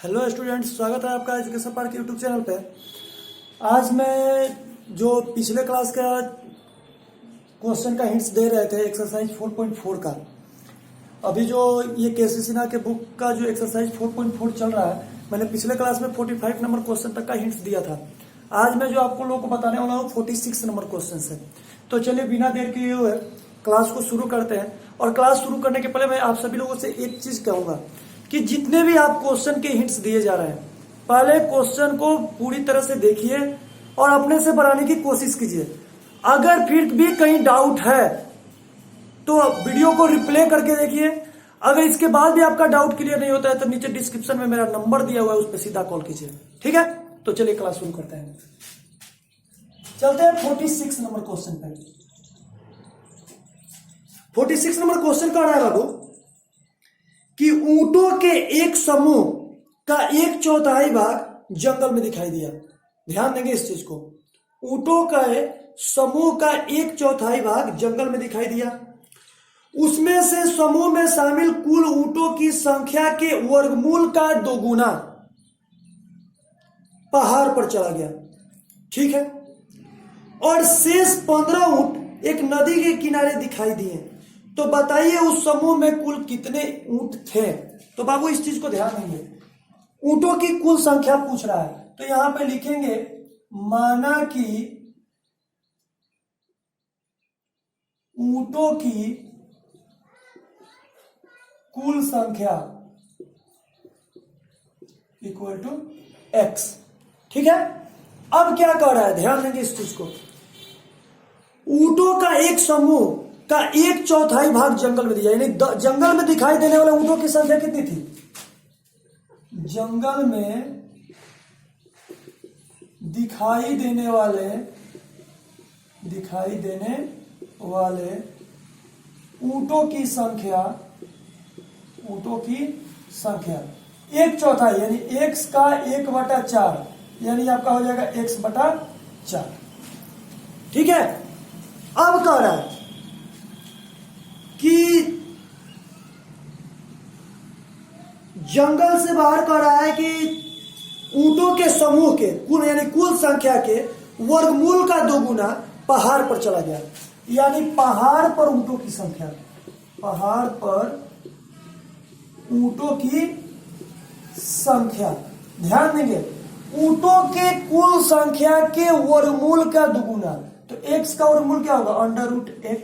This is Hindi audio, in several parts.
हेलो स्टूडेंट्स, स्वागत है आपका एजुकेशन पार्क यूट्यूब चैनल पे। आज मैं जो पिछले क्लास का क्वेश्चन का हिंट्स दे रहे थे एक्सरसाइज 4.4 का, अभी जो ये केसी सिन्हा के बुक का जो एक्सरसाइज 4.4 चल रहा है, मैंने पिछले क्लास में 45 नंबर क्वेश्चन तक का हिंट्स दिया था। आज मैं जो आपको लोगों को बताने वाला हूँ 46 नंबर क्वेश्चन से। तो चलिए बिना देर किए हुए क्लास को शुरू करते हैं। और क्लास शुरू करने के पहले मैं आप सभी लोगों से एक चीज कहूंगा कि जितने भी आप क्वेश्चन के हिंट्स दिए जा रहे हैं, पहले क्वेश्चन को पूरी तरह से देखिए और अपने से बनाने की कोशिश कीजिए। अगर फिर भी कहीं डाउट है तो वीडियो को रिप्ले करके देखिए। अगर इसके बाद भी आपका डाउट क्लियर नहीं होता है तो नीचे डिस्क्रिप्शन में मेरा नंबर दिया हुआ है, उस पर सीधा कॉल कीजिए। ठीक है, तो चलिए क्लास शुरू करते हैं। चलते हैं 46 नंबर क्वेश्चन पे। 46 नंबर क्वेश्चन कह रहा है बाबू कि ऊंटों के एक समूह का 1/4 भाग जंगल में दिखाई दिया। ध्यान देंगे इस चीज को। ऊंटों का समूह का 1/4 भाग जंगल में दिखाई दिया। उसमें से समूह में शामिल कुल ऊंटों की संख्या के वर्गमूल का 2 गुना पहाड़ पर चला गया। ठीक है, और शेष 15 ऊंट एक नदी के किनारे दिखाई दिए। तो बताइए उस समूह में कुल कितने ऊंट थे। तो बाबू इस चीज को ध्यान देंगे, ऊंटों की कुल संख्या पूछ रहा है। तो यहां पे लिखेंगे माना कि ऊंटों की कुल संख्या इक्वल टू x। ठीक है, अब क्या कर रहा है, ध्यान देंगे इस चीज को। ऊंटों का एक समूह का 1/4 भाग जंगल में दिया, यानी जंगल में दिखाई देने वाले ऊंटों की संख्या कितनी थी। जंगल में दिखाई देने वाले ऊंटों की संख्या 1/4 यानी x का 1/4 यानी आपका हो जाएगा x/4। ठीक है, अब कह रहा है कि जंगल से बाहर कह रहा है कि ऊंटों के समूह के कुल यानी कुल संख्या के वर्गमूल का 2 गुना पहाड़ पर चला गया। यानी पहाड़ पर ऊंटों की संख्या, पहाड़ पर ऊंटों की संख्या, ध्यान देंगे, ऊंटों के कुल संख्या के वर्गमूल का 2 गुना। तो x का वर्गमूल क्या होगा, √x,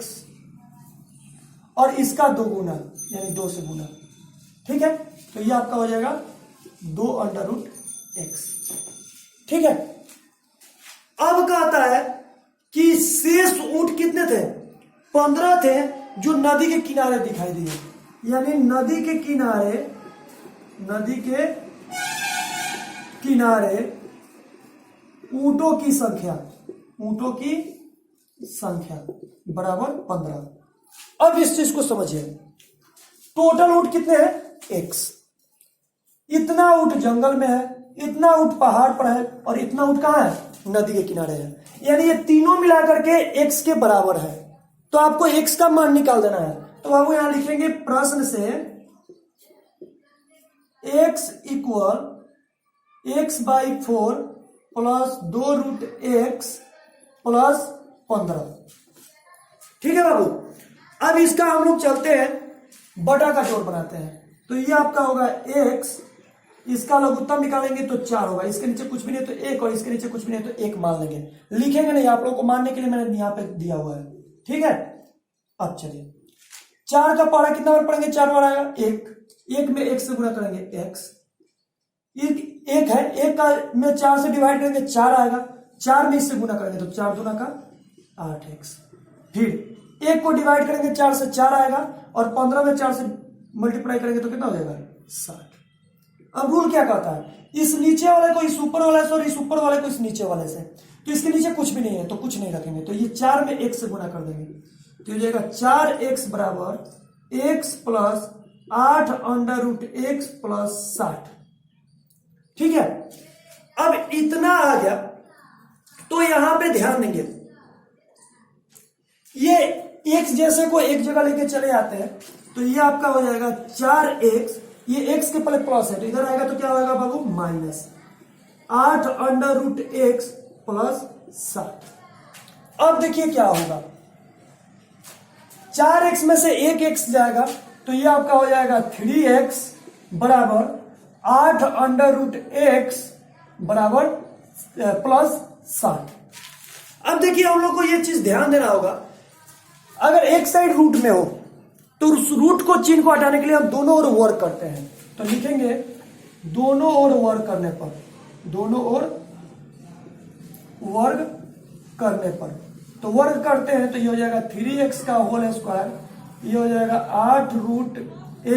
और इसका 2 गुना यानी 2 से गुना। ठीक है, तो ये आपका हो जाएगा 2√x। ठीक है, अब कहता है कि शेष ऊंट कितने थे, 15 थे जो नदी के किनारे दिखाई दिए। यानी नदी के किनारे ऊंटों की संख्या बराबर 15। अब इस चीज को समझिए, टोटल ऊंट कितने हैं, x। इतना ऊंट जंगल में है, इतना ऊंट पहाड़ पर है, और इतना ऊंट कहां है, नदी के किनारे है। यानी ये तीनों मिलाकर के x के बराबर है। तो आपको x का मान निकाल देना है। तो बाबू यहां लिखेंगे प्रश्न से x equal x/4 plus 2√x plus 15। ठीक है बाबू, अब इसका हम लोग चलते हैं बटा का जोड़ बनाते हैं। तो ये आपका होगा x, इसका लघुत्तम निकालेंगे तो 4 होगा, इसके नीचे कुछ भी नहीं तो 1, और इसके नीचे कुछ भी नहीं तो 1 मान लेंगे। लिखेंगे नहीं, आप लोगों को मानने के लिए मैंने यहां पे दिया हुआ है। ठीक है, अब चलिए 4 का पहाड़ा कितना बार पढ़ेंगे, 4 बार आएगा 1 में 1 से गुणा करेंगे x, 1 है, 1 का में 4 से डिवाइड करेंगे 4 आएगा, 4 में इससे गुणा करेंगे तो 4 दूना का 8x। फिर 1 को डिवाइड करेंगे 4 से 4 आएगा, और 15 में 4 से मल्टीप्लाई करेंगे तो कितना हो जाएगा 60। अब रूल क्या कहता है, इस नीचे वाले को इस ऊपर वाले से और इस ऊपर वाले को इस नीचे वाले से। तो इसके नीचे कुछ भी नहीं है तो कुछ नहीं रखेंगे, तो ये 4 में 1 से गुणा कर देंगे तो हो जाएगा 4x बराबर x प्लस 8√x प्लस 60। ठीक है, अब इतना आ गया। तो यहां पे ध्यान देंगे, ये x जैसे को एक जगह लेके चले आते हैं तो ये आपका हो जाएगा 4x, ये एक्स के पहले प्लस है तो इधर आएगा तो क्या होगा बाबू minus 8 under root x plus 7। अब देखिए क्या होगा, 4x में से एक x जाएगा तो ये आपका हो जाएगा 3x बराबर 8 अंडर रूट x बराबर प्लस 7। अब देखिए हम लोग को ये चीज ध्यान देना होगा, अगर एक साइड रूट में हो तो उस रूट को चिन्ह को हटाने के लिए हम दोनों ओर वर्क करते हैं। तो लिखेंगे दोनों ओर वर्क करने पर, दोनों ओर वर्ग करने पर, तो वर्ग करते हैं तो ये हो जाएगा 3x का होल स्क्वायर, ये हो जाएगा 8 रूट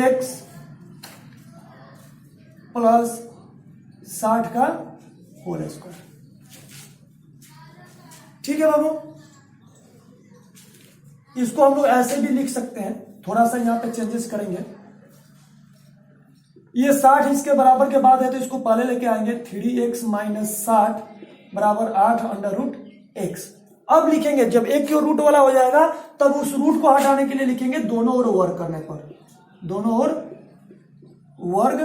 x प्लस 60 का होल स्क्वायर। ठीक है बाबू, इसको हम लोग ऐसे भी लिख सकते हैं, थोड़ा सा यहां पे चेंजेस करेंगे। ये 60 इसके बराबर के बाद है तो इसको पहले लेके आएंगे 3x माइनस 60 बराबर 8 अंडर रूट x। अब लिखेंगे जब एक की ओर रूट वाला हो जाएगा तब उस रूट को हटाने के लिए लिखेंगे दोनों ओर वर्ग करने पर, दोनों ओर वर्ग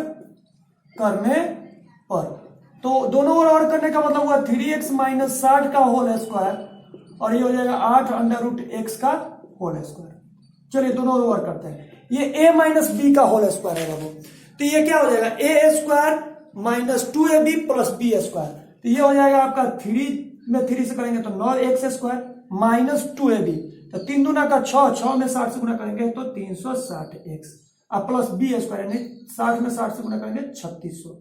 करने पर। तो दोनों ओर वर्ग करने का मतलब हुआ 3x माइनस 60 का होल स्क्वायर और ये हो जाएगा 8 अंडर रूट x का होल स्क्वायर। चलिए दोनों ओर वर्ग करते हैं, ये a माइनस बी का होल स्क्वायर है बाबू, तो ये क्या हो जाएगा a square minus 2ab plus B square. तो ये हो जाएगा आपका 3 में 3 से करेंगे तो 9x स्क्वायर माइनस 2ab, तो 3 दूना का 6, 6 में 60 से गुना करेंगे तो 360x अब प्लस बी स्क्वायर यानी 60 में 60 से गुना करेंगे 3600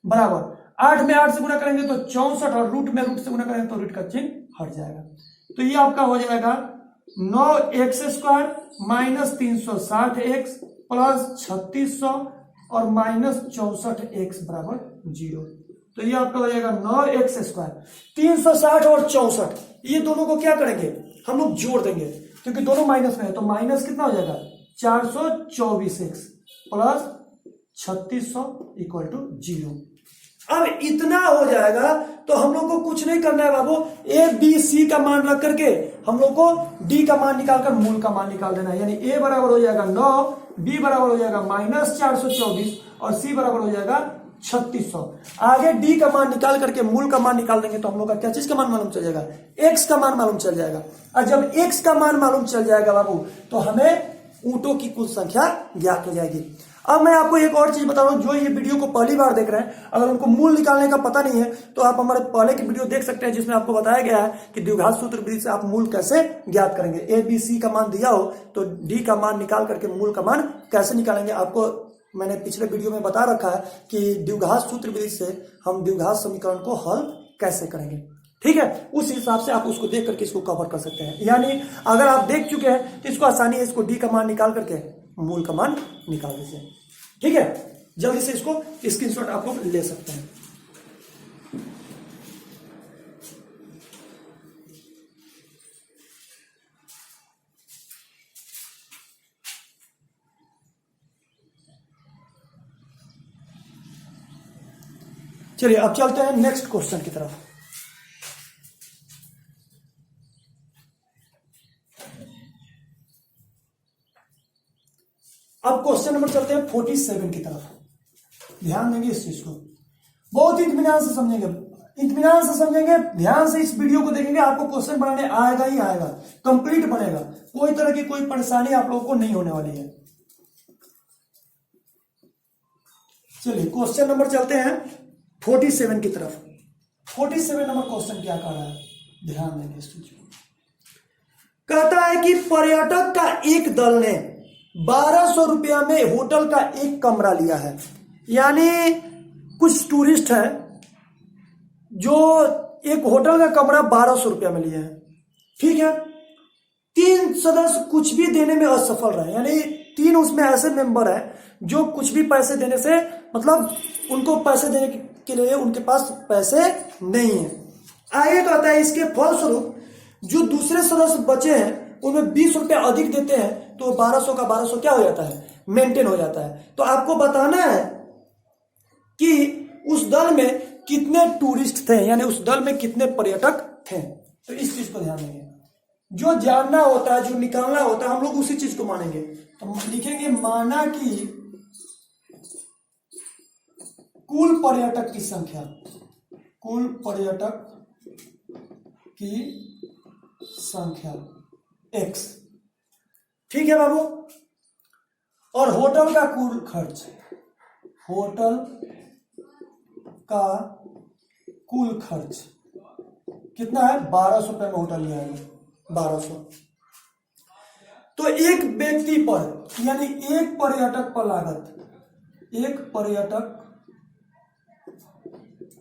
बराबर 8 में 8 से गुना करेंगे तो 64 और रूट में रूट से गुना करेंगे तो रूट का चिन्ह हट जाएगा। तो ये आपका हो जाएगा 9x square minus 360x plus 3600 और माइनस 64x बराबर 0। तो ये आपका हो जाएगा 9x स्क्वायर 360 और 64, ये दोनों को क्या करेंगे हम लोग जोड़ देंगे क्योंकि दोनों माइनस में है, तो माइनस कितना हो जाएगा 424x प्लस 3600 इक्वल टू 0। अब इतना हो जाएगा तो हम लोग को कुछ नहीं करना है बाबू, ए बी सी का मान रख करके हम लोग को डी का मान निकालकर मूल का मान निकाल देना है। यानी ए बराबर हो जाएगा 9, बी बराबर हो जाएगा माइनस 424 और सी बराबर हो जाएगा 3600। आगे डी का मान निकाल करके मूल का मान निकाल देंगे तो हम लोग का क्या चीज का मान मालूम चल जाएगा, एक्स का मान मालूम चल जाएगा। और जब एक्स का मान मालूम चल जाएगा बाबू तो हमें ऊंटों की कुल संख्या ज्ञात हो जाएगी। अब मैं आपको एक और चीज बता रहा हूं, जो ये वीडियो को पहली बार देख रहे हैं अगर उनको मूल निकालने का पता नहीं है तो आप हमारे पहले की वीडियो देख सकते हैं जिसमें आपको बताया गया है कि द्विघात सूत्र विधि से आप मूल कैसे ज्ञात करेंगे। ए बी सी का मान दिया हो तो डी का मान निकाल करके मूल का मान कैसे निकालेंगे, आपको मैंने पिछले वीडियो में बता रखा है कि द्विघात सूत्र विधि से हम द्विघात समीकरण को हल कैसे करेंगे। ठीक है, उस हिसाब से आप उसको देख करके इसको कवर कर सकते हैं। यानी अगर आप देख चुके हैं तो इसको आसानी है, इसको डी का मान निकाल करके मूल का मान निकाल दीजिए। ठीक है, जल्दी से इसको स्क्रीनशॉट आप लोग ले सकते हैं। चलिए अब चलते हैं नेक्स्ट क्वेश्चन की तरफ। अब क्वेश्चन नंबर चलते हैं 47 की तरफ। ध्यान देंगे इस चीज को, बहुत इत्मीनान से समझेंगे, इत्मीनान से समझेंगे, ध्यान से इस वीडियो को देखेंगे, आपको क्वेश्चन बनाने आएगा ही आएगा, कंप्लीट बनेगा, कोई तरह की कोई परेशानी आप लोगों को नहीं होने वाली है। चलिए क्वेश्चन नंबर चलते हैं 47 की तरफ। 47 नंबर क्वेश्चन क्या कह रहा है, ध्यान देंगे इस चीज को। कहता है कि पर्यटक का एक दल ने 1200 रुपया में होटल का एक कमरा लिया है। यानी कुछ टूरिस्ट हैं जो एक होटल का कमरा 1200 रुपया में लिए हैं। ठीक है, 3 सदस्य कुछ भी देने में असफल रहे, यानी 3 उसमें ऐसे मेंबर हैं जो कुछ भी पैसे देने से मतलब उनको पैसे देने के लिए उनके पास पैसे नहीं है। आगे कहता है इसके फलस्वरूप जो दूसरे सदस्य बचे हैं उनमें 20 रुपया अधिक देते हैं तो 1200 का 1200 क्या हो जाता है, मेंटेन हो जाता है। तो आपको बताना है कि उस दल में कितने टूरिस्ट थे, यानी उस दल में कितने पर्यटक थे। तो इस चीज को ध्यान देंगे, जो जानना होता है, जो निकालना होता है, हम लोग उसी चीज को मानेंगे। तो लिखेंगे माना कि कुल पर्यटक की संख्या, कुल पर्यटक की संख्या x, ठीक है बाबू। और होटल का कुल खर्च, होटल का कुल खर्च कितना है, 1200 रुपये में होटल लिया है, 1200। तो एक व्यक्ति पर यानी एक पर्यटक पर लागत, एक पर्यटक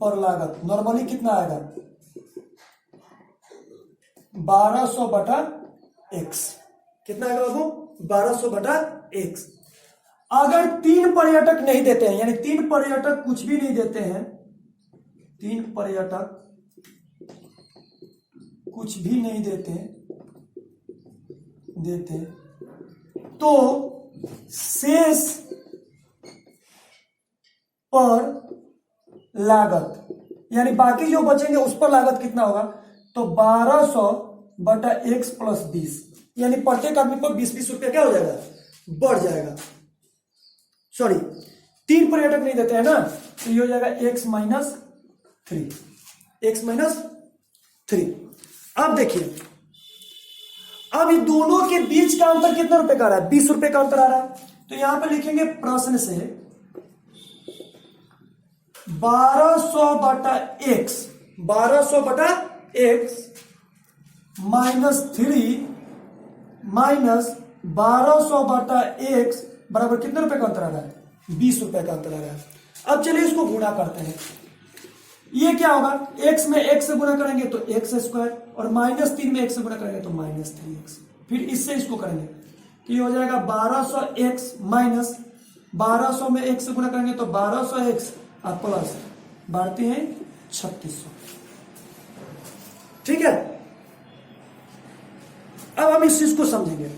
पर लागत नॉर्मली कितना आएगा, 1200 बटा x। कितना आएगा बाबू, 1200 बटा x। अगर 3 पर्यटक नहीं देते हैं, यानी 3 पर्यटक कुछ भी नहीं देते हैं, 3 पर्यटक कुछ भी नहीं देते तो शेष पर लागत यानी बाकी जो बचेंगे उस पर लागत कितना होगा, तो 1200 बटा x प्लस 20, यानी प्रत्येक आदमी पर 20-20 रुपया क्या हो जाएगा, बढ़ जाएगा। सॉरी 3 पर्यटक नहीं देते हैं ना, तो ये हो जाएगा x माइनस 3, x माइनस 3। अब देखिए, अब ये दोनों के बीच का अंतर कितना रुपए का आ रहा है, 20 रुपए का अंतर आ रहा है। तो यहां पर लिखेंगे प्रश्न से 1200 बटा x, 1200 बटा x माइनस 3 माइनस 1200 बटा x बराबर कितने रुपए का अंतर आ रहा है, 20 रुपए का अंतर आ रहा है। अब चलिए इसको गुणा करते हैं। ये क्या होगा, x में x से गुणा करेंगे तो x स्क्वायर, और माइनस 3 में x से गुणा करेंगे तो माइनस 3x। फिर इससे इसको करेंगे तो ये हो जाएगा 1200x माइनस 1200 में x से गुणा करेंगे तो 1200x और प्लस बढ़ती है 3600। ठीक है, अब हम इस चीज को समझेंगे।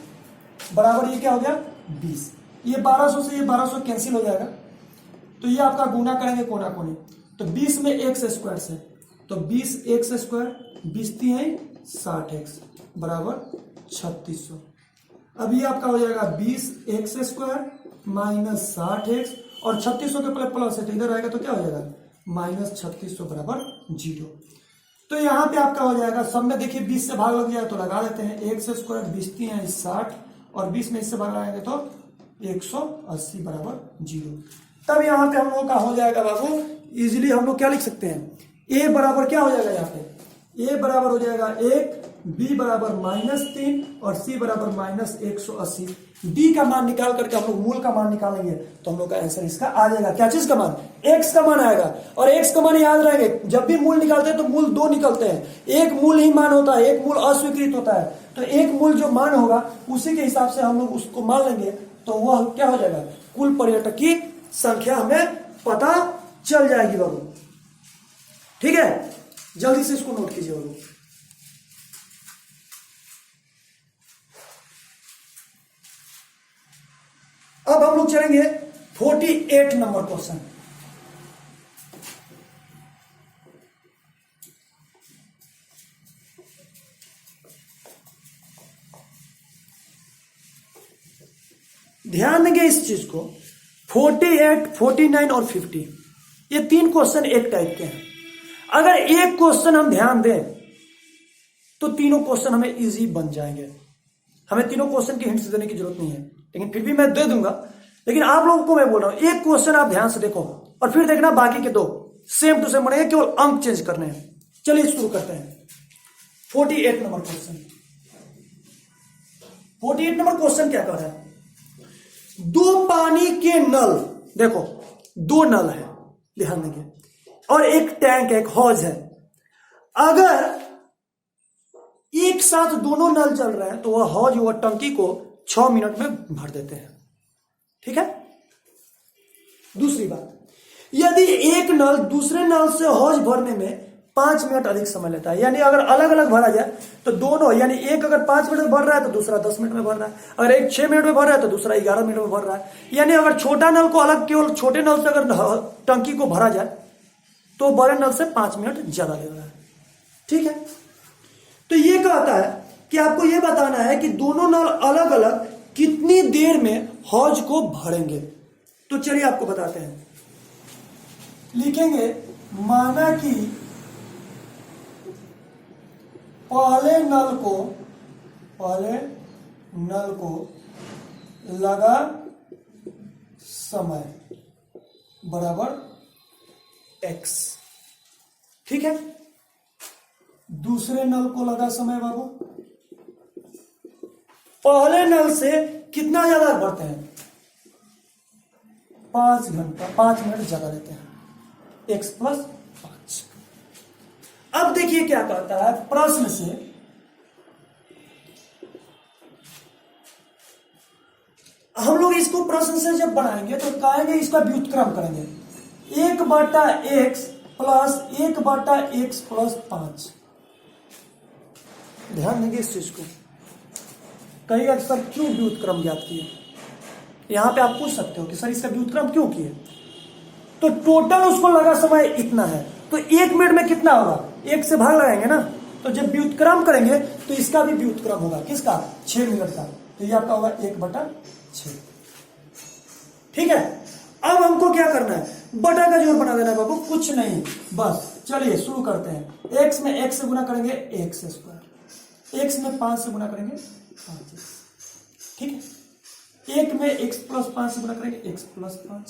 बराबर ये क्या हो गया 20, ये 1200 से ये 1200 कैंसिल हो जाएगा, तो ये आपका गुना करेंगे कोना कोने, तो 20 में x स्क्वायर से, तो 20x स्क्वायर 20 है 60x बराबर 3600। अब ये आपका हो जाएगा 20x स्क्वायर माइनस 60x, और 3600 के प्लस है तो इधर आएगा तो क्या हो जाएगा माइनस 3600 बराबर 0। तो यहां पे आपका हो जाएगा, सब में देखिए 20 से भाग लग जाए तो लगा देते हैं, x स्क्वायर 20 है 60 और 20 में इससे भाग लगाएंगे तो 180 बराबर 0। तब यहां पे हम लोग का हो जाएगा बाबू, इजीली हम लोग क्या लिख सकते हैं, a बराबर क्या हो जाएगा, यहाँ पे a बराबर हो जाएगा 1, b बराबर -3 और c बराबर -180। d का मान निकाल करके हम लोग मूल का मान निकालेंगे तो हम लोग का आंसर इसका आ जाएगा। क्या चीज का मान, x का मान आएगा। और x का मान याद रहेंगे, जब भी मूल निकालते हैं तो मूल 2 निकलते हैं, एक मूल ही मान होता है, एक मूल अस्वीकृत होता है। तो एक मूल जो मान होगा उसी के हिसाब से हम लोग उसको मान लेंगे, तो वह क्या हो जाएगा, कुल पर्यटक की संख्या हमें पता चल जाएगी बाबू। ठीक है, जल्दी से इसको नोट कीजिए बाबू। अब हम लोग चलेंगे 48 नंबर क्वेश्चन। ध्यान देंगे इस चीज को, 48, 49 और 50 ये 3 क्वेश्चन एक टाइप के हैं। अगर एक क्वेश्चन हम ध्यान दें तो तीनों क्वेश्चन हमें इजी बन जाएंगे। हमें तीनों क्वेश्चन की हिंट्स देने की जरूरत नहीं है, लेकिन फिर भी मैं दे दूंगा। लेकिन आप लोगों को मैं बोल रहा हूं, एक क्वेश्चन आप ध्यान से देखो और फिर देखना बाकी के 2 सेम टू सेम बनेंगे, केवल अंक चेंज करने हैं। चलिए शुरू करते हैं 48 नंबर क्वेश्चन। 48 नंबर क्वेश्चन क्या कर रहा है, 2 पानी के नल, देखो 2 नल है, ध्यान देंगे, और एक टैंक है, एक हौज है। अगर एक साथ दोनों नल चल रहे हैं तो वह हौज वह टंकी को 6 मिनट में भर देते हैं। ठीक है, दूसरी बात, यदि एक नल दूसरे नल से हौज भरने में 5 मिनट अधिक समय लेता है, यानी अगर अलग अलग भरा जाए तो दोनों, यानी एक अगर 5 मिनट में भर रहा है तो दूसरा 10 मिनट में भर रहा है, अगर एक 6 मिनट में भर रहा है तो दूसरा 11 मिनट में भर रहा है। यानी अगर छोटा नल को अलग, केवल छोटे नल से अगर टंकी को भरा जाए तो बड़े नल से 5 मिनट ज्यादा ले रहा है। ठीक है, तो ये कहता है कि आपको यह बताना है कि दोनों नल अलग अलग कितनी देर में हौज को भरेंगे। तो चलिए आपको बताते हैं, लिखेंगे माना कि पहले नल को लगा समय बराबर x। ठीक है, दूसरे नल को लगा समय बाबू, पहले नल से कितना ज्यादा बढ़ते हैं, 5 घंटा 5 मिनट ज्यादा लेते हैं, x प्लस 5। अब देखिए क्या कहता है प्रश्न से, हम लोग इसको प्रश्न से जब बनाएंगे तो कहेंगे इसका व्युत्क्रम करेंगे, 1/x प्लस 1/x प्लस 5। ध्यान देंगे इस चीज को, कहेगा सर क्यों व्युत्क्रम ज्ञात किए। यहां पे आप पूछ सकते हो कि सर इसका व्युत्क्रम क्यों किए, तो टोटल उसको लगा समय इतना है, तो 1 मिनट में कितना होगा, 1 से भाग लगाएंगे ना, तो जब व्युत्क्रम करेंगे तो इसका भी व्युत्क्रम होगा, किसका, 6 मिनट का, तो ये आपका होगा 1/6। ठीक है, अब हमको क्या करना है, बटा का जोड़ बना देना है बाबू, कुछ नहीं, बस चलिए शुरू करते हैं। x में x से गुना करेंगे x स्क्वायर, x में 5 से गुना करेंगे 5x। ठीक है, 1 में x प्लस 5 से गुना करेंगे x प्लस 5,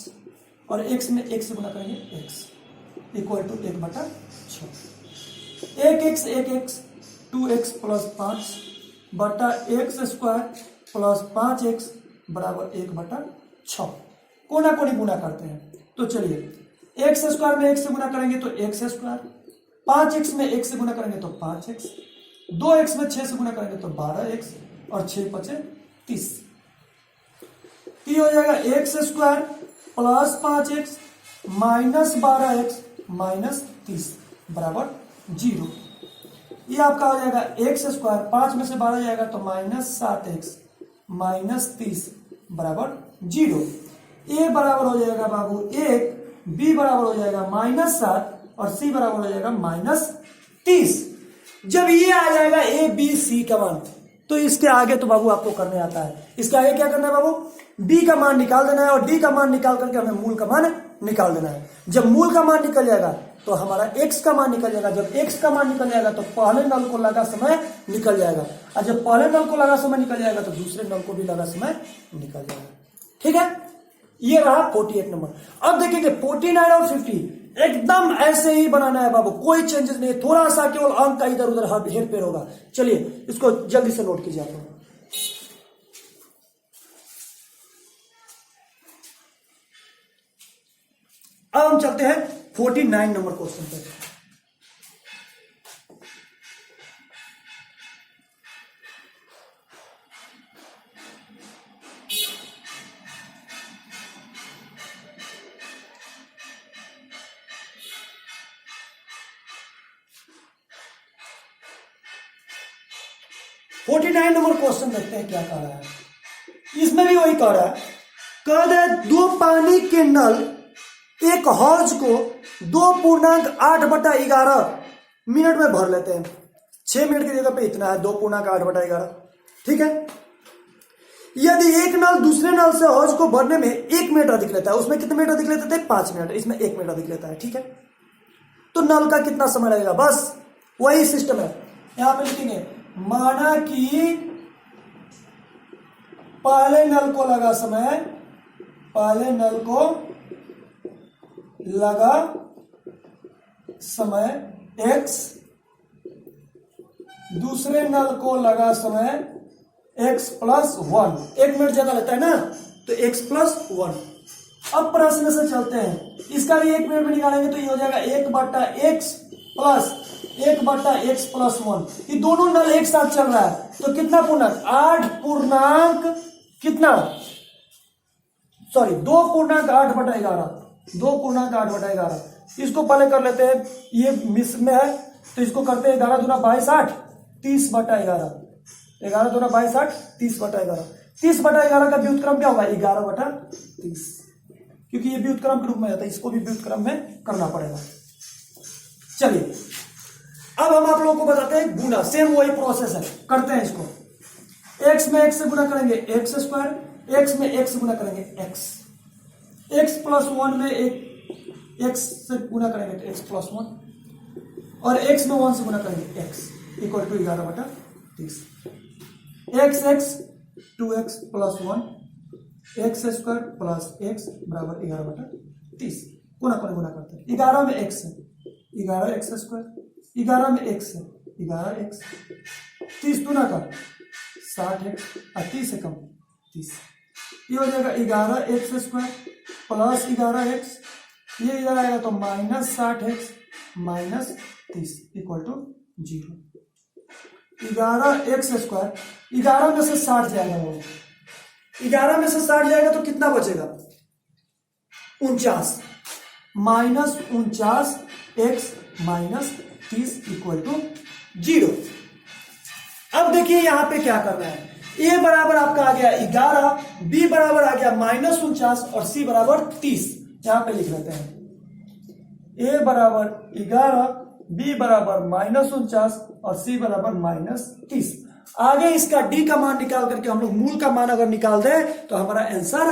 और x में x से गुना करेंगे x equal to 1/6। 1x 2x plus 5 बटा x स्क्वायर प्लस 5x बराबर 1/6। कोना कोनी गुना करते हैं, तो चलिए x स्क्वायर में x से गुना करेंगे तो x स्क्वायर, 5x में x से गुना करेंगे तो 5x, 2x में 6 से गुना करेंगे तो 12x, और 6 5 30। ये हो जाएगा x square plus 5x minus 12x minus 30 बराबर 0। ये आपका हो जाएगा x स्क्वायर, 5 में से 12 जाएगा तो माइनस 7x माइनस 30 बराबर 0। a बराबर हो जाएगा बाबू 1, b बराबर हो जाएगा -7, और c बराबर हो जाएगा -30। जब ये आ जाएगा a b c का मान, तो इसके आगे तो बाबू आपको करने आता है, इसके आगे क्या करना है बाबू, b का मान निकाल देना है, और d का मान निकाल करके हमें मूल का मान निकाल देना है। जब मूल का मान निकल जाएगा तो हमारा x का मान निकल जाएगा, जब x का मान निकल जाएगा तो पहले नल को लगा समय निकल जाएगा, और जब पहले नल को लगा समय निकल जाएगा तो दूसरे नल को भी लगा समय निकल जाएगा। ठीक है, ये रहा 48 नंबर। अब देखिए 49 और 50 एकदम ऐसे ही बनाना है बाबू, कोई चेंजेस नहीं, थोड़ा सा केवल अंक का इधर उधर हेर फेर होगा। चलिए इसको जल्दी से नोट कीजिए आप। अब हम चलते हैं 49 नंबर क्वेश्चन पे। फोर्टी 49 नंबर क्वेश्चन देखते हैं क्या कह रहा है। इसमें भी वही कह रहा है, कह रहा है 2 पानी के नल एक हौज को 2.8/11 मिनट में भर लेते हैं। 6 मिनट की जगह पे इतना है 2.8/11। ठीक है, यदि एक नल दूसरे नल से हौज को भरने में 1 मिनट अधिक लेता है, उसमें कितने मिनट अधिक लेते थे, 5 मिनट, इसमें 1 मिनट अधिक लेता है। ठीक है, तो नल का कितना समय लगेगा, बस वही सिस्टम है। यहां पे लिखेंगे माना कि पहले नल को लगा समय, पहले नल को लगा समय x, दूसरे नल को लगा समय x प्लस 1। 1 मिनट ज्यादा लेता है ना, तो x प्लस 1। अब प्रश्न से चलते हैं, इसका भी 1 मिनट में निकालेंगे तो ये हो जाएगा 1/x प्लस 1/x प्लस 1। ये दोनों नल एक साथ चल रहा है, तो कितना पूर्णांक, 8 पूर्णांक कितना, सॉरी 2.8/11, 2.8/11। इसको पहले कर लेते हैं, ये मिस में है तो इसको करते हैं 11 दूना 22 8, 30/11, 11 दूना 22 8, 30/11। 30/11 का व्युत्क्रम क्या होगा, 11/30, क्योंकि ये व्युत्क्रम के रूप में आता है, इसको भी व्युत्क्रम में करना पड़ेगा। चलिए अब हम आप लोगों को बताते हैं गुना, सेम वही प्रोसेस है, करते हैं इसको। x में x से गुना करेंगे x स्क्वायर, x में x से गुना करेंगे x प्लस 1 में x से गुना करेंगे तो x प्लस 1 और x में 1 से गुना करेंगे x equal to 11/30 x 2x plus 1 x square plus x बराबर 11/30 गुना करते हैं 11 में x है 11x स्क्वायर 11 में x है 11x 30 गुना कर 60x और 30 से कम 30 ये हो जाएगा 11x स्क्वायर प्लस 11x ये इधर आएगा तो minus 60x minus 30 equal to 0 11x square 11 में से 60 जाएगा वो 11 में से 60 जाएगा तो कितना बचेगा 49 minus 49x minus 30 equal to 0। अब देखिए यहां पे क्या करना है a बराबर आपका आ गया 11 b बराबर आ गया माइनस 49 और c बराबर 30 यहां पे लिख लेते हैं a बराबर 11 b बराबर माइनस 49 और c बराबर माइनस 30। आगे इसका d का मान निकाल करके हम लोग मूल का मान अगर निकाल दें तो हमारा आंसर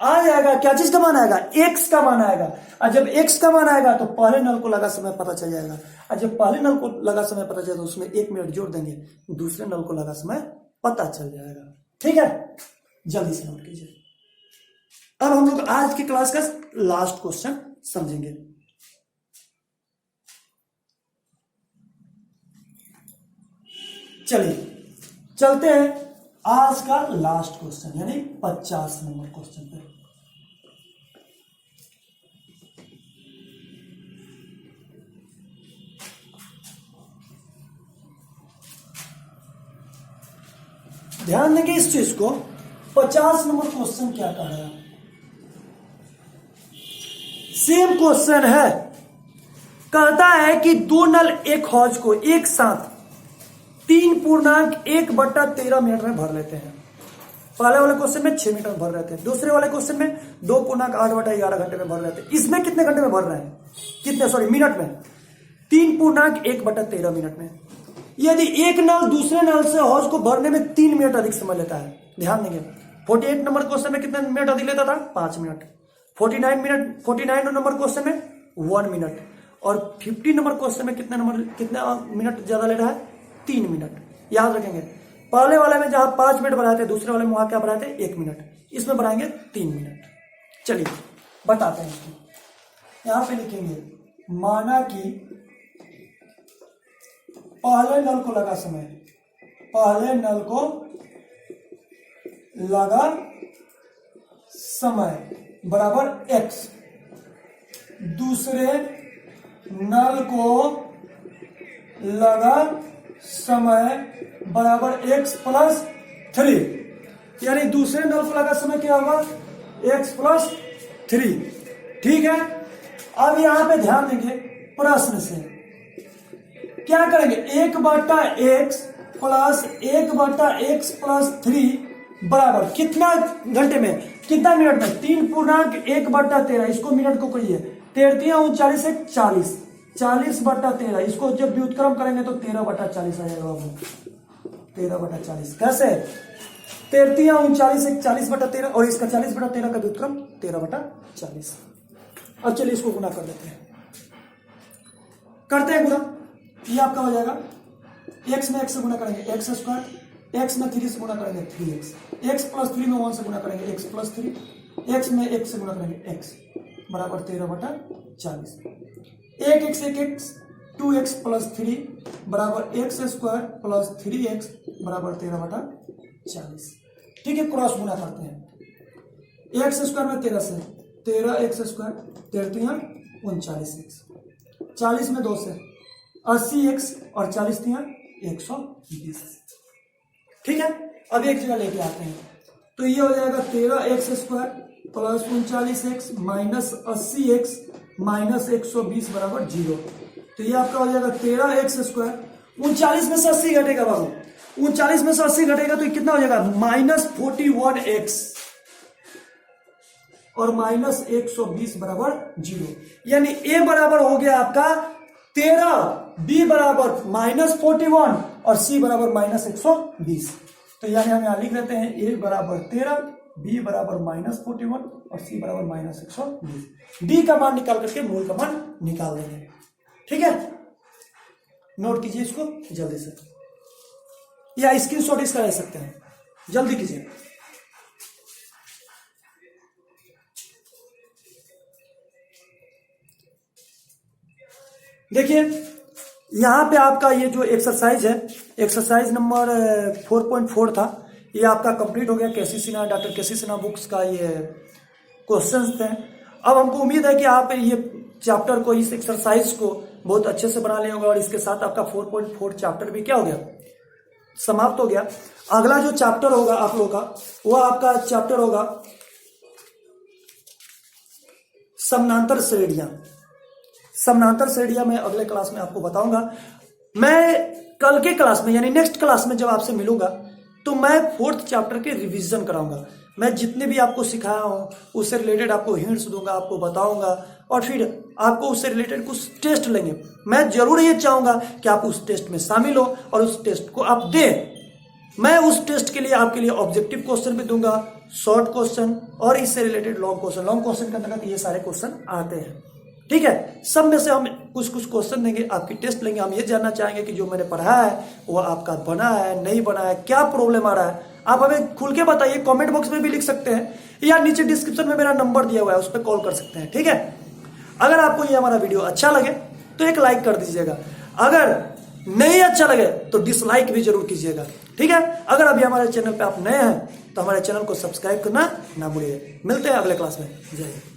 आ जाएगा। क्या चीज का मान आएगा x का मान आएगा और जब x का मान आएगा तो पहले नल को लगा समय पता चल जाएगा और जब पहले नल को लगा समय पता चले तो उसमें 1 मिनट जोड़ देंगे दूसरे नल को लगा समय पता चल जाएगा। ठीक है जल्दी से नोट कीजिए। अब हम लोग आज की क्लास का लास्ट क्वेश्चन समझेंगे। चलिए चलते हैं आज का लास्ट क्वेश्चन यानी 50 नंबर क्वेश्चन पे। ध्यान देंगे इस चीज को 50 नंबर क्वेश्चन क्या कह रहा है। सेम क्वेश्चन है कहता है कि दो नल एक हौज को एक साथ 3.1/13 मिनट में भर लेते हैं। पहले वाले क्वेश्चन में 6 मिनट में भर रहे थे दूसरे वाले क्वेश्चन में 2.8/11 घंटे में भर रहे थे। इसमें कितने घंटे में भर रहे हैं कितने मिनट में 3.1/13 मिनट में। यदि एक नल दूसरे नल से हौज को भरने में 3 मिनट अधिक समय लेता है। ध्यान देंगे 48 नंबर क्वेश्चन में कितने मिनट अधिक लेता था 5 मिनट 49 नंबर क्वेश्चन में 1 मिनट और 50 नंबर क्वेश्चन में कितना मिनट ज्यादा ले रहा है 3 मिनट। याद रखेंगे पहले वाले में जहां 5 मिनट बनाए थे दूसरे वाले में वहां क्या बनाए थे 1 मिनट इसमें बनाएंगे 3 मिनट। चलिए बताते हैं इसको। यहां पे लिखेंगे माना कि पहले नल को लगा समय बराबर x दूसरे नल को लगा समय बराबर x प्लस 3 यानी दूसरे नल को लगा समय क्या होगा x प्लस 3। ठीक है अब यहां पे ध्यान देंगे प्रश्न से क्या करेंगे 1/x प्लस 1/x प्लस 3 बराबर कितना घंटे में कितना मिनट में 3.1/13 इसको मिनट को करिए 13 से 40/13 इसको जब व्युत्क्रम करेंगे तो 13/40 आ जाएगा बाबू 13/40 कैसे 13 से 40/13 और इसका 40/13 का व्युत्क्रम 13/40। अब चलिए इसको गुना कर देते हैं गुना ये आपका हो जाएगा x में x से गुना करेंगे x स्क्वायर x में 3 से गुना करेंगे 3x x प्लस 3 में 1 से गुना करेंगे x प्लस 3 x में x से गुना करेंगे x बराबर 13/40 1x 2x प्लस 3 बराबर x स्क्वायर प्लस 3x बराबर 13/40। ठीक है क्रॉस गुना करते हैं x स्क्वायर में 13 से 13x स्क्वायर 39x 40 में 2 से 80x और 40 120। ठीक है अब एक जगह लेके आते हैं तो ये हो जाएगा 13x square plus 39x minus 80x minus 120 बराबर 0। तो ये आपका हो जाएगा 13x स्क्वायर 39 में से 80 घटेगा बाबू 39 में से 80 घटेगा तो कितना हो जाएगा माइनस 41x और माइनस 120 बराबर 0 यानी a बराबर हो गया आपका 13 b बराबर -41 और c बराबर -120। तो यानी हम यहां लिख लेते हैं a बराबर 13 b बराबर -41 और c बराबर -120। d का मान निकाल करके मूल का मान निकाल देंगे। ठीक है, नोट कीजिए इसको जल्दी से, या स्क्रीनशॉट इसका ले सकते हैं, जल्दी कीजिए। देखिए यहां पे आपका ये जो एक्सरसाइज है, एक्सरसाइज नंबर 4.4 था, ये आपका कंप्लीट हो गया। केसी सिन्हा, डॉक्टर केसी सिन्हा बुक्स का ये क्वेश्चंस थे। अब हमको उम्मीद है कि आप ये चैप्टर को, इस एक्सरसाइज को बहुत अच्छे से बना लेंगे और इसके साथ आपका 4.4 चैप्टर भी क्या हो गया, समाप्त हो गया। अगला जो चैप्टर होगा आप लोग का, वो आपका चैप्टर होगा समानांतर श्रेणियां। समानांतर श्रेणियां मैं अगले क्लास में आपको बताऊंगा। मैं कल के क्लास में यानी नेक्स्ट क्लास में जब आपसे मिलूंगा तो मैं 4th चैप्टर के रिवीजन कराऊंगा। मैं जितने भी आपको सिखाया हूं उससे रिलेटेड आपको हिंट्स दूंगा, आपको बताऊंगा और फिर आपको उससे रिलेटेड कुछ टेस्ट लेंगे। मैं जरूर ये चाहूंगा कि आप उस टेस्ट में शामिल हो और उस टेस्ट को आप दें। मैं उस टेस्ट के लिए आपके लिए ऑब्जेक्टिव क्वेश्चन भी दूंगा, शॉर्ट क्वेश्चन और इससे related long question. Long question के अंतर्गत ये सारे क्वेश्चन आते हैं। ठीक है, सब में से हम कुछ कुछ क्वेश्चन देंगे, आपकी टेस्ट लेंगे। हम ये जानना चाहेंगे कि जो मैंने पढ़ा है वो आपका बना है, नहीं बना है, क्या प्रॉब्लम आ रहा है, आप हमें खुल के बताइए। कमेंट बॉक्स में भी लिख सकते हैं या नीचे डिस्क्रिप्शन में मेरा नंबर दिया हुआ है, उस पर कॉल कर सकते हैं। ठीक है, अगर आपको ये हमारा वीडियो अच्छा लगे तो एक लाइक कर दीजिएगा, अगर नहीं अच्छा लगे तो डिसलाइक भी जरूर कीजिएगा। ठीक है, अगर अभी हमारे चैनल पे आप नए हैं तो हमारे चैनल को सब्सक्राइब करना ना भूलिए। मिलते हैं अगले क्लास में। जय हिंद।